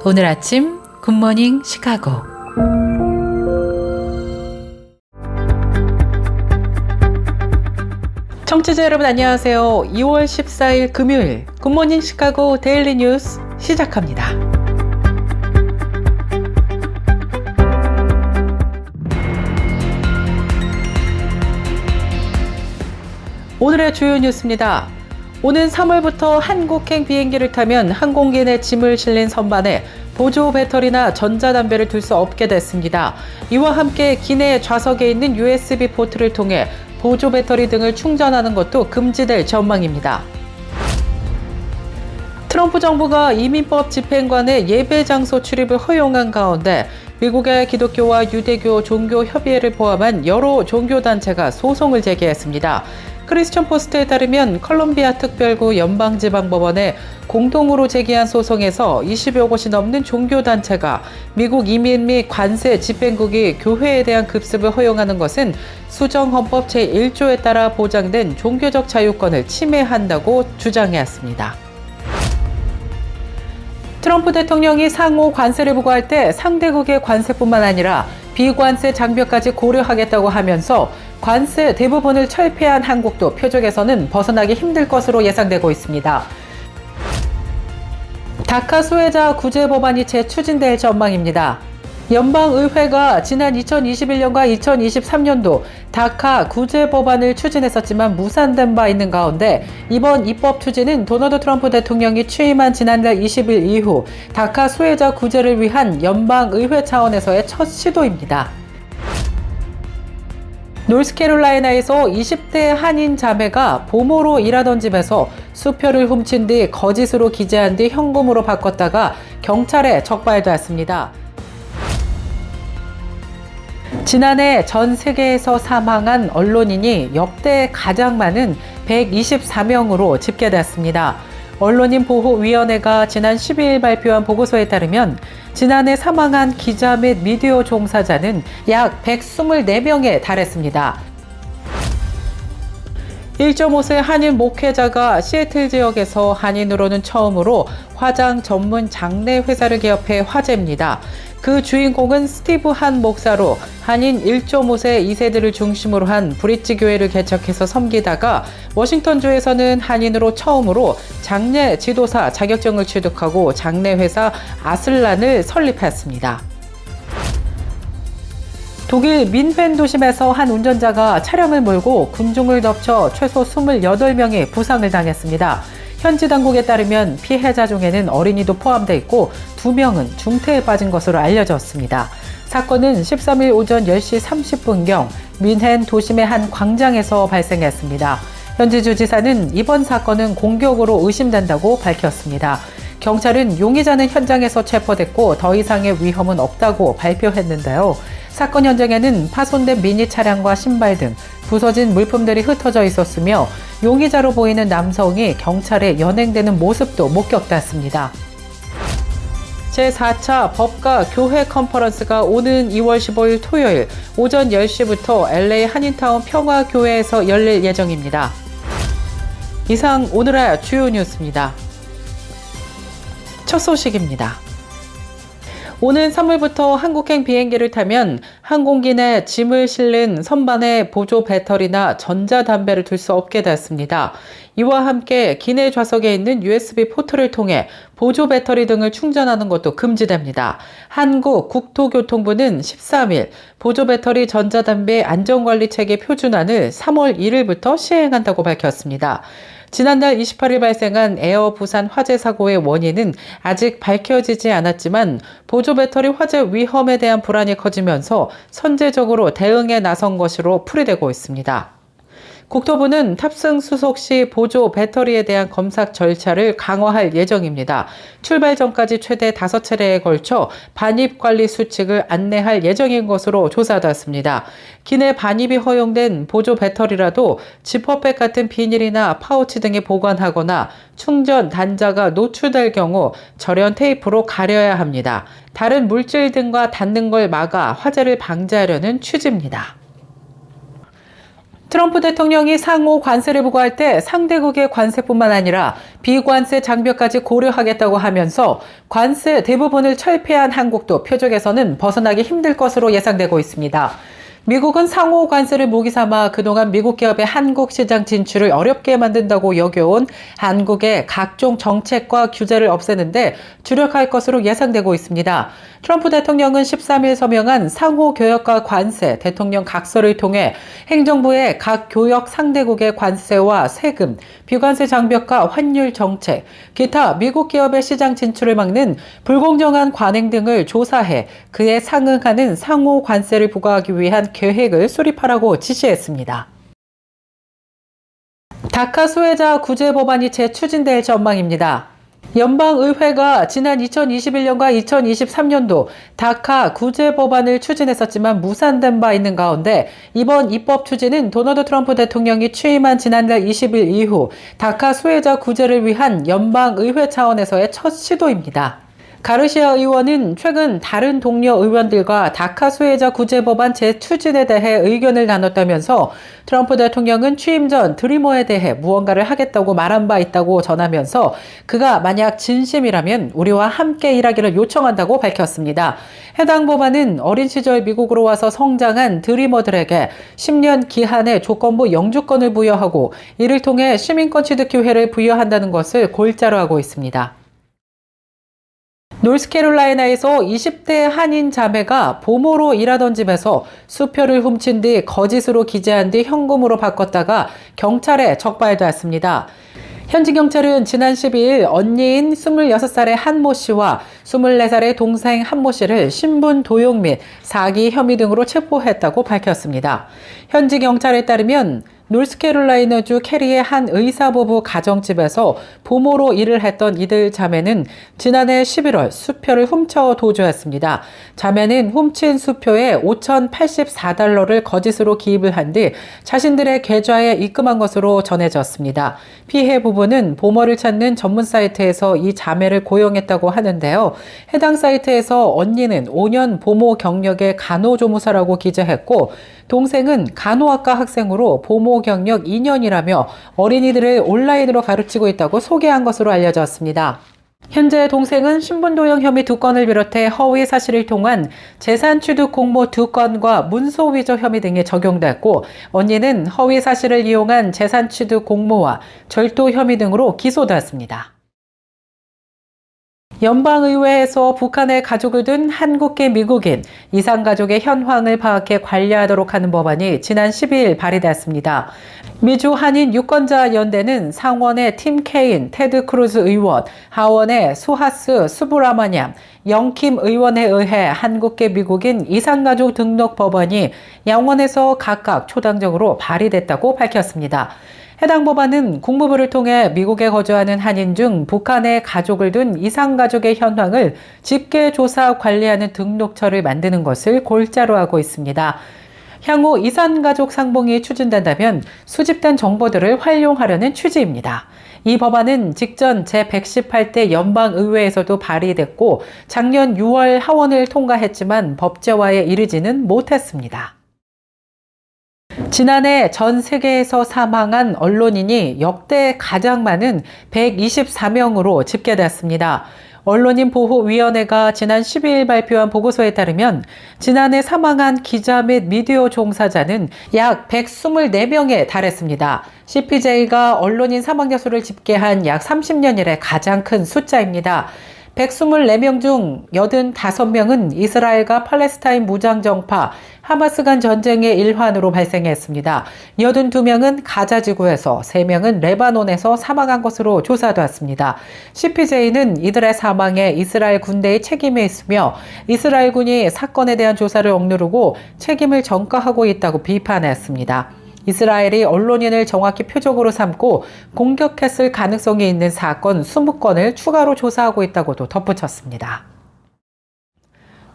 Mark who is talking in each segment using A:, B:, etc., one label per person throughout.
A: 오늘 아침 굿모닝 시카고. 청취자 여러분 안녕하세요. 2월 14일 금요일 굿모닝 시카고 데일리 뉴스 시작합니다. 오늘의 주요 뉴스입니다. 오는 3월부터 한국행 비행기를 타면 항공기 내 짐을 실린 선반에 보조 배터리나 전자담배를 둘 수 없게 됐습니다. 이와 함께 기내 좌석에 있는 USB 포트를 통해 보조 배터리 등을 충전하는 것도 금지될 전망입니다. 트럼프 정부가 이민법 집행관의 예배 장소 출입을 허용한 가운데 미국의 기독교와 유대교 종교협의회를 포함한 여러 종교단체가 소송을 제기했습니다. 크리스천 포스트에 따르면 컬럼비아 특별구 연방지방법원에 공동으로 제기한 소송에서 20여 곳이 넘는 종교단체가 미국 이민 및 관세 집행국이 교회에 대한 급습을 허용하는 것은 수정헌법 제1조에 따라 보장된 종교적 자유권을 침해한다고 주장해왔습니다. 트럼프 대통령이 상호 관세를 부과할 때 상대국의 관세뿐만 아니라 비관세 장벽까지 고려하겠다고 하면서 관세 대부분을 철폐한 한국도 표적에서는 벗어나기 힘들 것으로 예상되고 있습니다. 다카 수혜자 구제 법안이 재추진될 전망입니다. 연방의회가 지난 2021년과 2023년도 다카 구제 법안을 추진했었지만 무산된 바 있는 가운데 이번 입법 추진은 도널드 트럼프 대통령이 취임한 지난달 20일 이후 다카 수혜자 구제를 위한 연방의회 차원에서의 첫 시도입니다. 노스캐롤라이나에서 20대 한인 자매가 보모로 일하던 집에서 수표를 훔친 뒤 거짓으로 기재한 뒤 현금으로 바꿨다가 경찰에 적발되었습니다. 지난해 전 세계에서 사망한 언론인이 역대 가장 많은 124명으로 집계됐습니다. 언론인보호위원회가 지난 12일 발표한 보고서에 따르면 지난해 사망한 기자 및 미디어 종사자는 약 124명에 달했습니다. 1.5세 한인 목회자가 시애틀 지역에서 한인으로는 처음으로 화장 전문 장례 회사를 개업해 화제입니다. 그 주인공은 스티브 한 목사로 한인 1.5세 2세들을 중심으로 한 브릿지 교회를 개척해서 섬기다가 워싱턴주에서는 한인으로 처음으로 장례 지도사 자격증을 취득하고 장례 회사 아슬란을 설립했습니다. 독일 민헨 도심에서 한 운전자가 차량을 몰고 군중을 덮쳐 최소 28명이 부상을 당했습니다. 현지 당국에 따르면 피해자 중에는 어린이도 포함돼 있고 2명은 중태에 빠진 것으로 알려졌습니다. 사건은 13일 오전 10시 30분경 민헨 도심의 한 광장에서 발생했습니다. 현지 주지사는 이번 사건은 공격으로 의심된다고 밝혔습니다. 경찰은 용의자는 현장에서 체포됐고 더 이상의 위험은 없다고 발표했는데요. 사건 현장에는 파손된 미니 차량과 신발 등 부서진 물품들이 흩어져 있었으며 용의자로 보이는 남성이 경찰에 연행되는 모습도 목격됐습니다. 제4차 법과 교회 컨퍼런스가 오는 2월 15일 토요일 오전 10시부터 LA 한인타운 평화교회에서 열릴 예정입니다. 이상 오늘의 주요 뉴스입니다. 첫 소식입니다. 오는 3월부터 한국행 비행기를 타면 항공기 내 짐을 실린 선반에 보조 배터리나 전자담배를 둘 수 없게 됐습니다. 이와 함께 기내 좌석에 있는 USB 포트를 통해 보조 배터리 등을 충전하는 것도 금지됩니다. 한국국토교통부는 13일 보조 배터리 전자담배 안전관리체계 표준안을 3월 1일부터 시행한다고 밝혔습니다. 지난달 28일 발생한 에어 부산 화재 사고의 원인은 아직 밝혀지지 않았지만 보조 배터리 화재 위험에 대한 불안이 커지면서 선제적으로 대응에 나선 것으로 풀이되고 있습니다. 국토부는 탑승 수속 시 보조 배터리에 대한 검사 절차를 강화할 예정입니다. 출발 전까지 최대 5차례에 걸쳐 반입 관리 수칙을 안내할 예정인 것으로 조사됐습니다. 기내 반입이 허용된 보조 배터리라도 지퍼백 같은 비닐이나 파우치 등에 보관하거나 충전 단자가 노출될 경우 절연 테이프로 가려야 합니다. 다른 물질 등과 닿는 걸 막아 화재를 방지하려는 취지입니다. 트럼프 대통령이 상호 관세를 부과할 때 상대국의 관세뿐만 아니라 비관세 장벽까지 고려하겠다고 하면서 관세 대부분을 철폐한 한국도 표적에서는 벗어나기 힘들 것으로 예상되고 있습니다. 미국은 상호 관세를 모기 삼아 그동안 미국 기업의 한국 시장 진출을 어렵게 만든다고 여겨온 한국의 각종 정책과 규제를 없애는데 주력할 것으로 예상되고 있습니다. 트럼프 대통령은 13일 서명한 상호 교역과 관세 대통령 각서를 통해 행정부의 각 교역 상대국의 관세와 세금, 비관세 장벽과 환율 정책, 기타 미국 기업의 시장 진출을 막는 불공정한 관행 등을 조사해 그에 상응하는 상호 관세를 부과하기 위한 계획을 수립하라고 지시했습니다. 다카 수혜자 구제 법안이 재추진될 전망입니다. 연방의회가 지난 2021년과 2023년도 다카 구제 법안을 추진했었지만 무산된 바 있는 가운데 이번 입법 추진은 도널드 트럼프 대통령이 취임한 지난달 20일 이후 다카 수혜자 구제를 위한 연방의회 차원에서의 첫 시도입니다. 가르시아 의원은 최근 다른 동료 의원들과 다카 수혜자 구제 법안 재추진에 대해 의견을 나눴다면서 트럼프 대통령은 취임 전 드리머에 대해 무언가를 하겠다고 말한 바 있다고 전하면서 그가 만약 진심이라면 우리와 함께 일하기를 요청한다고 밝혔습니다. 해당 법안은 어린 시절 미국으로 와서 성장한 드리머들에게 10년 기한의 조건부 영주권을 부여하고 이를 통해 시민권 취득 기회를 부여한다는 것을 골자로 하고 있습니다. 노스캐롤라이나에서 20대 한인 자매가 보모로 일하던 집에서 수표를 훔친 뒤 거짓으로 기재한 뒤 현금으로 바꿨다가 경찰에 적발되었습니다. 현지 경찰은 지난 12일 언니인 26살의 한모 씨와 24살의 동생 한모 씨를 신분 도용 및 사기 혐의 등으로 체포했다고 밝혔습니다. 현지 경찰에 따르면 노스캐롤라이나주 캐리의 한 의사 부부 가정집에서 보모로 일을 했던 이들 자매는 지난해 11월 수표를 훔쳐 도주했습니다. 자매는 훔친 수표에 $5,084를 거짓으로 기입을 한 뒤 자신들의 계좌에 입금한 것으로 전해졌습니다. 피해 부부는 보모를 찾는 전문 사이트에서 이 자매를 고용했다고 하는데요. 해당 사이트에서 언니는 5년 보모 경력의 간호조무사라고 기재했고 동생은 간호학과 학생으로 보모 경력 2년이라며 어린이들을 온라인으로 가르치고 있다고 소개한 것으로 알려졌습니다. 현재 동생은 신분도용 혐의 2건을 비롯해 허위 사실을 통한 재산 취득 공모 2건과 문서 위조 혐의 등이 적용됐고 언니는 허위 사실을 이용한 재산 취득 공모와 절도 혐의 등으로 기소됐습니다. 연방의회에서 북한의 가족을 둔 한국계 미국인 이산가족의 현황을 파악해 관리하도록 하는 법안이 지난 12일 발의됐습니다. 미주 한인 유권자 연대는 상원의 팀 케인, 테드 크루즈 의원, 하원의 수하스 수브라마냠, 영킴 의원에 의해 한국계 미국인 이산가족 등록 법안이 양원에서 각각 초당적으로 발의됐다고 밝혔습니다. 해당 법안은 국무부를 통해 미국에 거주하는 한인 중 북한에 가족을 둔 이산가족의 현황을 집계, 조사, 관리하는 등록처를 만드는 것을 골자로 하고 있습니다. 향후 이산가족 상봉이 추진된다면 수집된 정보들을 활용하려는 취지입니다. 이 법안은 직전 제118대 연방의회에서도 발의됐고 작년 6월 하원을 통과했지만 법제화에 이르지는 못했습니다. 지난해 전 세계에서 사망한 언론인이 역대 가장 많은 124명으로 집계됐습니다. 언론인보호위원회가 지난 12일 발표한 보고서에 따르면 지난해 사망한 기자 및 미디어 종사자는 약 124명에 달했습니다. CPJ가 언론인 사망자 수를 집계한 약 30년 이래 가장 큰 숫자입니다. 124명 중 85명은 이스라엘과 팔레스타인 무장정파 하마스 간 전쟁의 일환으로 발생했습니다. 82명은 가자 지구에서, 3명은 레바논에서 사망한 것으로 조사되었습니다. CPJ는 이들의 사망에 이스라엘 군대의 책임이 있으며 이스라엘군이 사건에 대한 조사를 억누르고 책임을 전가하고 있다고 비판했습니다. 이스라엘이 언론인을 정확히 표적으로 삼고 공격했을 가능성이 있는 사건 20건을 추가로 조사하고 있다고도 덧붙였습니다.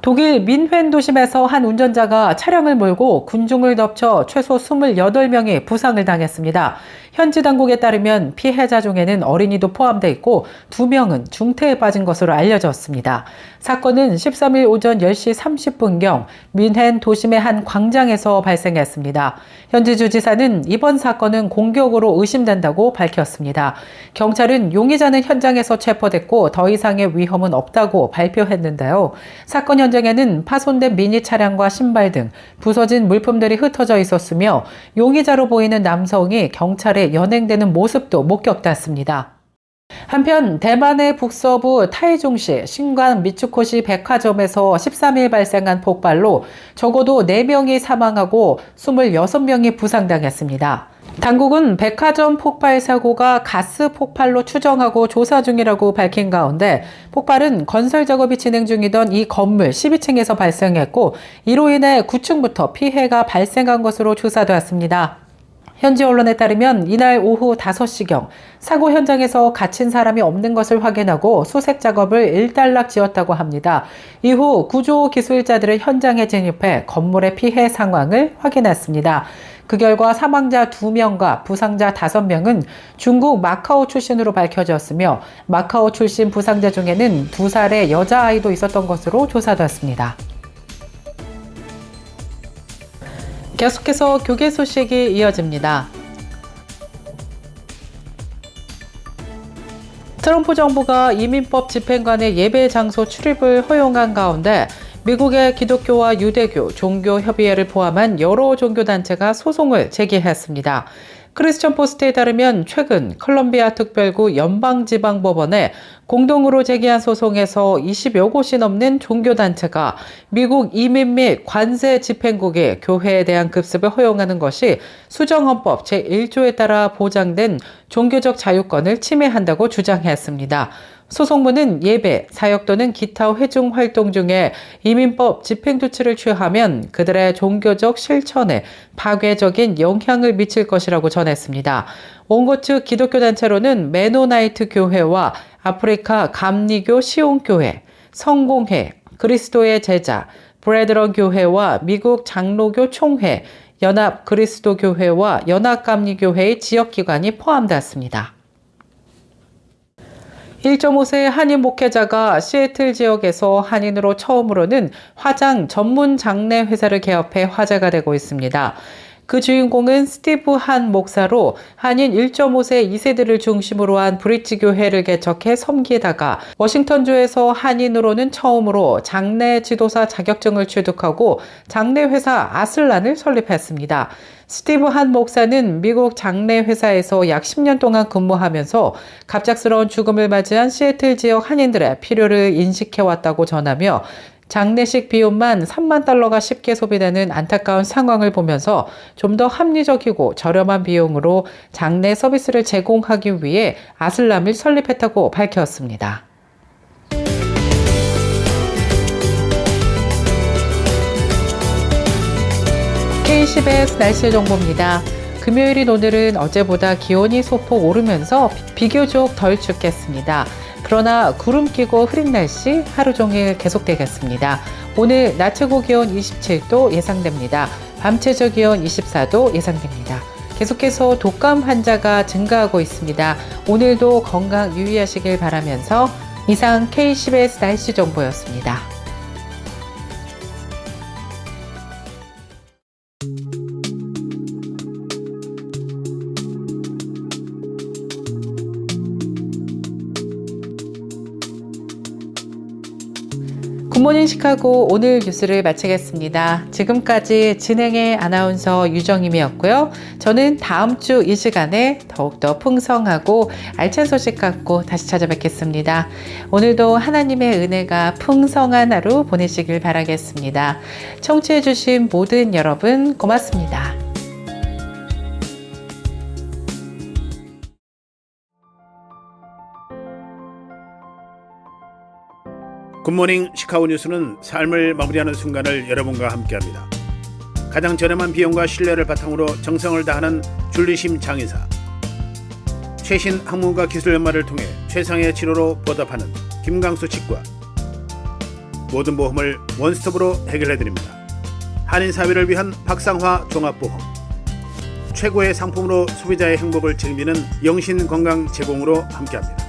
A: 독일 민헨 도심에서 한 운전자가 차량을 몰고 군중을 덮쳐 최소 28명이 부상을 당했습니다. 현지 당국에 따르면 피해자 중에는 어린이도 포함돼 있고 2명은 중태에 빠진 것으로 알려졌습니다. 사건은 13일 오전 10시 30분경 뮌헨 도심의 한 광장에서 발생했습니다. 현지 주지사는 이번 사건은 공격으로 의심된다고 밝혔습니다. 경찰은 용의자는 현장에서 체포됐고 더 이상의 위험은 없다고 발표했는데요. 사건 현장에는 파손된 미니 차량과 신발 등 부서진 물품들이 흩어져 있었으며 용의자로 보이는 남성이 경찰에 연행되는 모습도 목격됐습니다. 한편 대만의 북서부 타이중시 신관 미츠코시 백화점에서 13일 발생한 폭발로 적어도 4명이 사망하고 26명이 부상당했습니다. 당국은 백화점 폭발 사고가 가스 폭발로 추정하고 조사 중이라고 밝힌 가운데 폭발은 건설 작업이 진행 중이던 이 건물 12층에서 발생했고 이로 인해 9층부터 피해가 발생한 것으로 조사되었습니다. 현지 언론에 따르면 이날 오후 5시경 사고 현장에서 갇힌 사람이 없는 것을 확인하고 수색 작업을 일단락 지었다고 합니다. 이후 구조 기술자들은 현장에 진입해 건물의 피해 상황을 확인했습니다. 그 결과 사망자 2명과 부상자 5명은 중국 마카오 출신으로 밝혀졌으며 마카오 출신 부상자 중에는 2살의 여자아이도 있었던 것으로 조사됐습니다. 계속해서 교계 소식이 이어집니다. 트럼프 정부가 이민법 집행관의 예배 장소 출입을 허용한 가운데 미국의 기독교와 유대교, 종교협의회를 포함한 여러 종교단체가 소송을 제기했습니다. 크리스천 포스트에 따르면 최근 컬럼비아 특별구 연방지방법원에 공동으로 제기한 소송에서 20여 곳이 넘는 종교단체가 미국 이민 및 관세 집행국이 교회에 대한 급습을 허용하는 것이 수정헌법 제1조에 따라 보장된 종교적 자유권을 침해한다고 주장했습니다. 소송문은 예배, 사역 또는 기타 회중 활동 중에 이민법 집행조치를 취하면 그들의 종교적 실천에 파괴적인 영향을 미칠 것이라고 전했습니다. 원고 측 기독교 단체로는 메노나이트 교회와 아프리카 감리교 시온교회, 성공회, 그리스도의 제자, 브레드런 교회와 미국 장로교 총회, 연합 그리스도교회와 연합감리교회의 지역기관이 포함되었습니다. 1.5세 한인 목회자가 시애틀 지역에서 한인으로 처음으로는 화장 전문 장례 회사를 개업해 화제가 되고 있습니다. 그 주인공은 스티브 한 목사로 한인 1.5세 2세들을 중심으로 한 브릿지 교회를 개척해 섬기다가 워싱턴주에서 한인으로는 처음으로 장례 지도사 자격증을 취득하고 장례 회사 아슬란을 설립했습니다. 스티브 한 목사는 미국 장례 회사에서 약 10년 동안 근무하면서 갑작스러운 죽음을 맞이한 시애틀 지역 한인들의 필요를 인식해왔다고 전하며 장례식 비용만 $30,000가 쉽게 소비되는 안타까운 상황을 보면서 좀 더 합리적이고 저렴한 비용으로 장례 서비스를 제공하기 위해 아슬람을 설립했다고 밝혔습니다. K-10의 날씨 정보입니다. 금요일인 오늘은 어제보다 기온이 소폭 오르면서 비교적 덜 춥겠습니다. 그러나 구름 끼고 흐린 날씨 하루 종일 계속되겠습니다. 오늘 낮 최고 기온 27도 예상됩니다. 밤 최저 기온 24도 예상됩니다. 계속해서 독감 환자가 증가하고 있습니다. 오늘도 건강 유의하시길 바라면서 이상 K-10의 날씨 정보였습니다. 굿모닝 시카고 오늘 뉴스를 마치겠습니다. 지금까지 진행의 아나운서 유정임이었고요. 저는 다음 주 이 시간에 더욱더 풍성하고 알찬 소식 갖고 다시 찾아뵙겠습니다. 오늘도 하나님의 은혜가 풍성한 하루 보내시길 바라겠습니다. 청취해주신 모든 여러분 고맙습니다.
B: 굿모닝 시카고 뉴스는 삶을 마무리하는 순간을 여러분과 함께합니다. 가장 저렴한 비용과 신뢰를 바탕으로 정성을 다하는 줄리심 장의사, 최신 학문과 기술 연마를 통해 최상의 치료로 보답하는 김강수 치과, 모든 보험을 원스톱으로 해결해드립니다. 한인 사회를 위한 박상화 종합보험, 최고의 상품으로 소비자의 행복을 책임지는 영신 건강 제공으로 함께합니다.